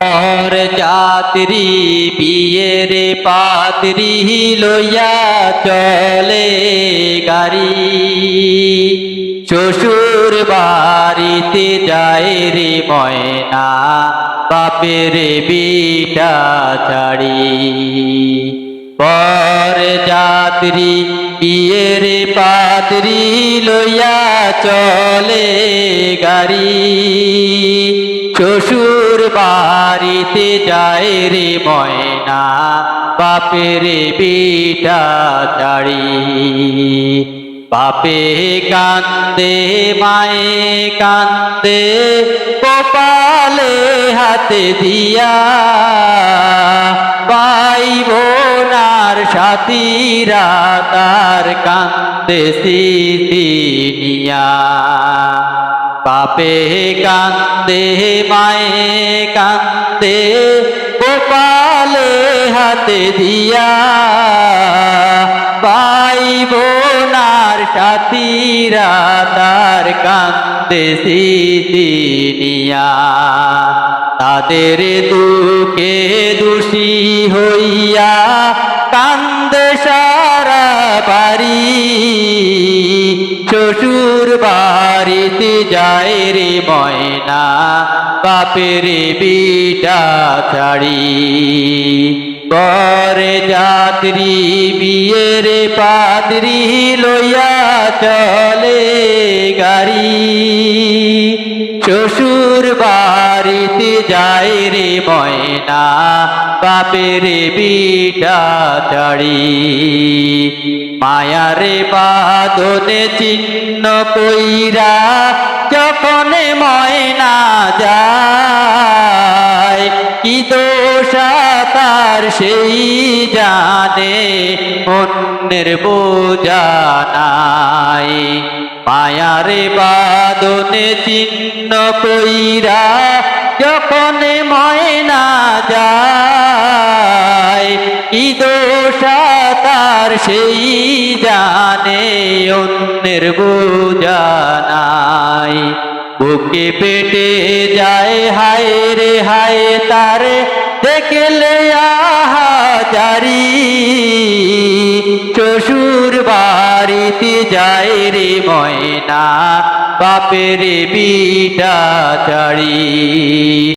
और যাত্রী বিয়ের পাত্রী লইয়া চলে গাড়ি শ্বশুর বাড়িতে যায় রে ময়না বাপের বিটা ছাড়ি পর যাত্রী বিয়ের পাত্রী লইয়া চলে গাড়ি শ্বশুর বাড়িতে যায় রে ময়না বাপের বিটা ছাড়ি বাপে কান্দে মায়ে কান্দে কপালে হাতে দিয়া ভাই বোনার সাথীরা তার কান্দে স্মৃতি নিয়া বাপে কান্দে মায়ে কান্দে কপালে হাতে দিয়া ভাই বোনার সাথীরা তার কান্দে স্মৃতি নিয়া তাদের দুঃখে দোষী হইয়া কান্দে সারা বাড়ি শ্বশুর বাড়িতে যায় রে ময়না বাপের বিটা ছাড়ি পরে যাত্রী বিয়ের পাত্রী লইয়া চলে গাড়ি শ্বশুর বাড়িতে যায় রে ময়না বাপের বিটা ছাড়ি মায়ারে বাঁধনে চিহ্ন কইরা যখন ময়না যায় কি দোষা তার সেই জানে অন্যের বোঝা নাই মায়ারে বাঁধনে চিহ্ন কইরা যখন ময়না যায় কি দোষা তার সেই জানে অন্যের বোঝা নাই বুকে পেটে যায় হায় রে হায় তার দেখলে আহাজারি শ্বশুর বাড়িতে যায় রে ময়না বাপের বিটা ছাড়ি।